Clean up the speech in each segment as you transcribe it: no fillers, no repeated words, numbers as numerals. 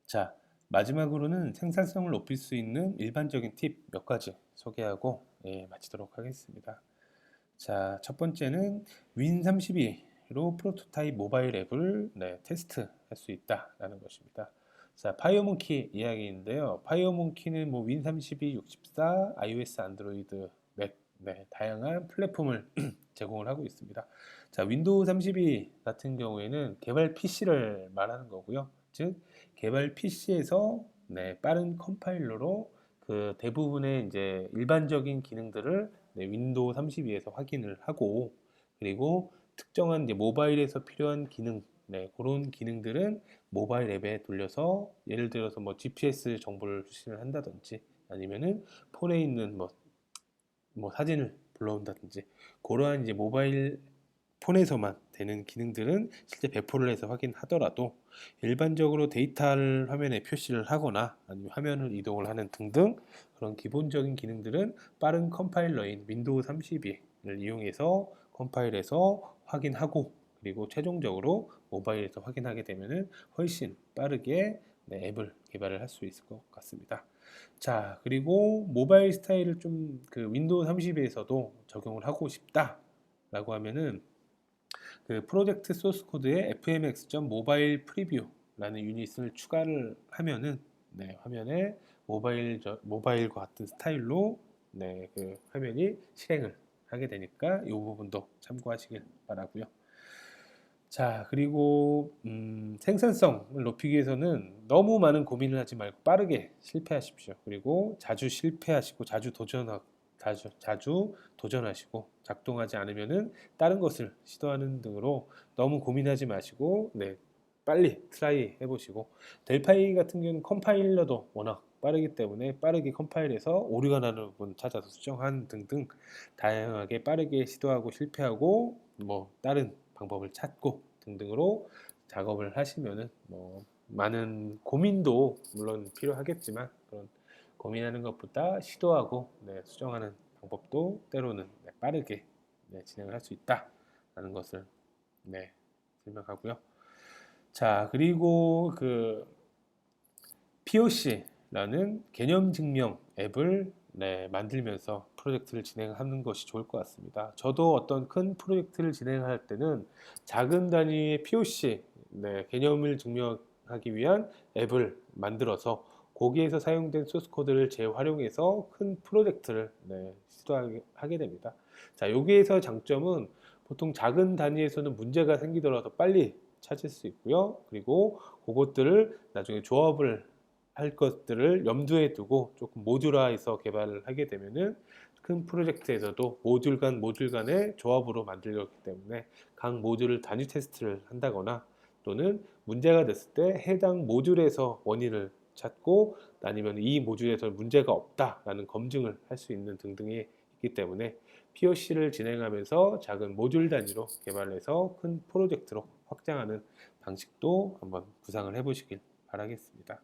자, 마지막으로는 생산성을 높일 수 있는 일반적인 팁 몇 가지 소개하고 마치도록 하겠습니다. 자, 첫 번째는 윈32로 프로토타입 모바일 앱을 테스트할 수 있다라는 것입니다. 자, 파이어몽키 이야기인데요. 파이어몽키는 뭐 윈32, 64, iOS, 안드로이드, 맥, 다양한 플랫폼을 제공을 하고 있습니다. 자, 윈도우 32 같은 경우에는 개발 PC를 말하는 거고요. 즉, 개발 PC에서 빠른 컴파일러로 그 대부분의 이제 일반적인 기능들을 윈도우 32에서 확인을 하고, 그리고 특정한 이제 모바일에서 필요한 기능, 그런 기능들은 모바일 앱에 돌려서 예를 들어서 뭐 GPS 정보를 수신을 한다든지 아니면은 폰에 있는 뭐 사진을 불러온다든지 그러한 이제 모바일 폰에서만 되는 기능들은 실제 배포를 해서 확인하더라도 일반적으로 데이터를 화면에 표시를 하거나 아니면 화면을 이동을 하는 등등 그런 기본적인 기능들은 빠른 컴파일러인 윈도우 32를 이용해서 컴파일해서 확인하고, 그리고 최종적으로 모바일에서 확인하게 되면은 훨씬 빠르게 앱을 개발을 할 수 있을 것 같습니다. 자, 그리고 모바일 스타일을 좀 그 윈도우 32에서도 적용을 하고 싶다라고 하면은 그 프로젝트 소스 코드에 fmx.mobile 프리뷰라는 유닛을 추가를 하면은 화면에 모바일과 같은 스타일로 그 화면이 실행을 하게 되니까 이 부분도 참고하시길 바라고요. 자, 그리고 생산성을 높이기 위해서는 너무 많은 고민을 하지 말고 빠르게 실패하십시오. 그리고 자주 실패하시고 자주 도전하시고 작동하지 않으면은 다른 것을 시도하는 등으로 너무 고민하지 마시고 빨리 트라이 해보시고, 델파이 같은 경우는 컴파일러도 워낙 빠르기 때문에 빠르게 컴파일해서 오류가 나는 부분 찾아서 수정한 등등 다양하게 빠르게 시도하고 실패하고 뭐 다른 방법을 찾고 등등으로 작업을 하시면은 뭐 많은 고민도 물론 필요하겠지만 그런 고민하는 것보다 시도하고 수정하는 방법도 때로는 빠르게 진행을 할 수 있다라는 것을 설명하고요. 자, 그리고 그 POC라는 개념 증명 앱을 만들면서 프로젝트를 진행하는 것이 좋을 것 같습니다. 저도 어떤 큰 프로젝트를 진행할 때는 작은 단위의 POC, 개념을 증명하기 위한 앱을 만들어서 거기에서 사용된 소스 코드를 재활용해서 큰 프로젝트를 시도하게 됩니다. 자, 여기에서 장점은 보통 작은 단위에서는 문제가 생기더라도 빨리 찾을 수 있고요. 그리고 그것들을 나중에 조합을 할 것들을 염두에 두고 조금 모듈화해서 개발을 하게 되면은 큰 프로젝트에서도 모듈 간의 조합으로 만들었기 때문에 각 모듈을 단위 테스트를 한다거나 또는 문제가 됐을 때 해당 모듈에서 원인을 찾고 아니면 이 모듈에서 문제가 없다라는 검증을 할 수 있는 등등이 있기 때문에 POC를 진행하면서 작은 모듈 단위로 개발해서 큰 프로젝트로 확장하는 방식도 한번 구상을 해보시길 바라겠습니다.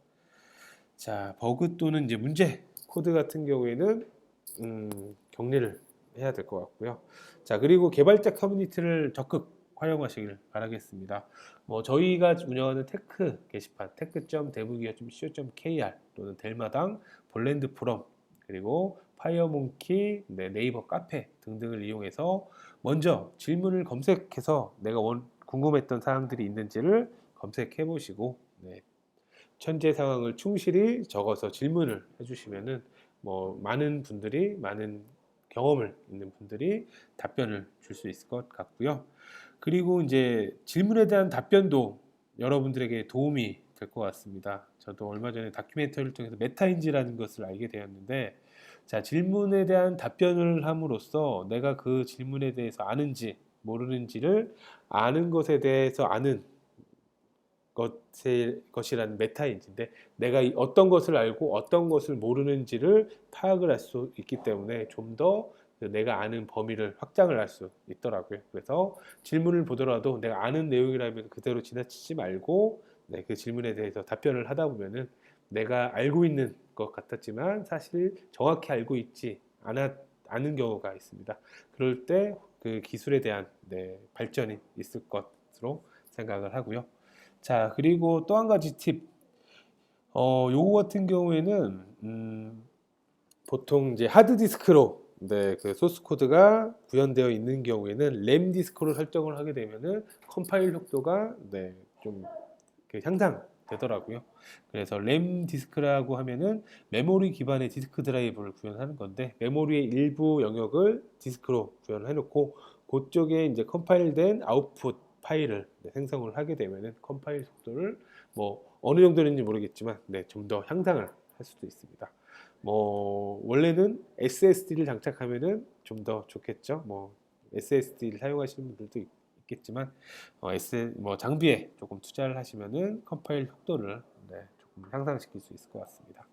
자, 버그 또는 이제 문제 코드 같은 경우에는 격리를 해야 될 것 같고요. 자, 그리고 개발자 커뮤니티를 적극 활용하시길 바라겠습니다. 뭐 저희가 운영하는 테크 게시판 테크.dev기어.co.kr 또는 델마당, 볼랜드 포럼, 그리고 파이어몽키, 네이버 카페 등등을 이용해서 먼저 질문을 검색해서 내가 궁금했던 사항들이 있는지를 검색해 보시고 현재 상황을 충실히 적어서 질문을 해주시면은 뭐 많은 경험을 있는 분들이 답변을 줄 수 있을 것 같고요. 그리고 이제 질문에 대한 답변도 여러분들에게 도움이 될 것 같습니다. 저도 얼마 전에 다큐멘터리를 통해서 메타인지라는 것을 알게 되었는데, 자, 질문에 대한 답변을 함으로써 내가 그 질문에 대해서 아는지 모르는지를 아는 것에 대해서 아는 것이라는 메타인지인데, 내가 어떤 것을 알고 어떤 것을 모르는지를 파악을 할 수 있기 때문에 좀 더 내가 아는 범위를 확장을 할 수 있더라고요. 그래서 질문을 보더라도 내가 아는 내용이라면 그대로 지나치지 말고 그 질문에 대해서 답변을 하다 보면은 내가 알고 있는 것 같았지만 사실 정확히 알고 있지 않은 경우가 있습니다. 그럴 때 그 기술에 대한 발전이 있을 것으로 생각을 하고요. 자, 그리고 또 한 가지 팁. 요거 같은 경우에는 보통 이제 하드 디스크로 그 소스 코드가 구현되어 있는 경우에는 램 디스크로 설정을 하게 되면은 컴파일 속도가 좀 향상되더라고요. 그래서 램 디스크라고 하면은 메모리 기반의 디스크 드라이브를 구현하는 건데 메모리의 일부 영역을 디스크로 구현해 놓고 그쪽에 이제 컴파일된 아웃풋 파일을 생성을 하게 되면은 컴파일 속도를 뭐 어느 정도인지 모르겠지만 좀 더 향상을 할 수도 있습니다. 뭐 원래는 SSD를 장착하면은 좀 더 좋겠죠. 뭐 SSD를 사용하시는 분들도 있겠지만 뭐 장비에 조금 투자를 하시면은 컴파일 속도를 조금 향상시킬 수 있을 것 같습니다.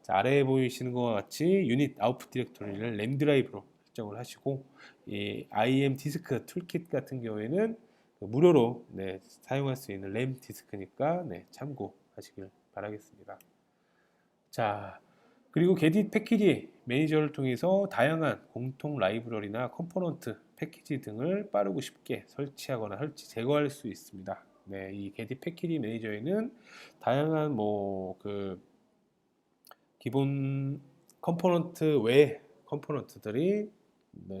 자, 아래에 보이시는 것과 같이 유닛 아웃풋 디렉토리를 램 드라이브로 설정을 하시고 이 IM 디스크 툴킷 같은 경우에는 무료로 사용할 수 있는 램 디스크니까 참고하시길 바라겠습니다. 자, 그리고 게딧 패키지 매니저를 통해서 다양한 공통 라이브러리나 컴포넌트, 패키지 등을 빠르고 쉽게 설치하거나 제거할 수 있습니다. 이 게딧 패키지 매니저에는 다양한 기본 컴포넌트 외 컴포넌트들이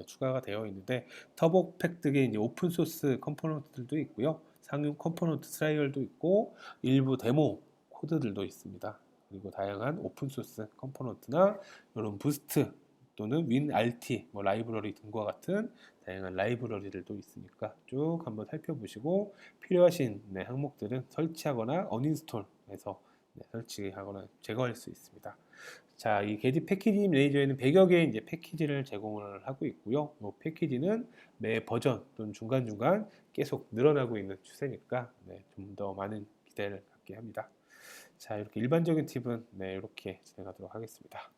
추가가 되어 있는데 터보팩 등의 이제 오픈 소스 컴포넌트들도 있고요. 상용 컴포넌트 트라이얼도 있고 일부 데모 코드들도 있습니다. 그리고 다양한 오픈 소스 컴포넌트나 이런 부스트 또는 WinRT 라이브러리 등과 같은 다양한 라이브러리들도 있으니까 쭉 한번 살펴보시고 필요하신 항목들은 설치하거나 어인스톨해서 설치하거나 제거할 수 있습니다. 자, 이 게딧 패키지 매니저에는 100여 개의 이제 패키지를 제공을 하고 있고요. 이 패키지는 매 버전 또는 중간중간 계속 늘어나고 있는 추세니까 좀 더 많은 기대를 갖게 합니다. 자, 이렇게 일반적인 팁은 이렇게 진행하도록 하겠습니다.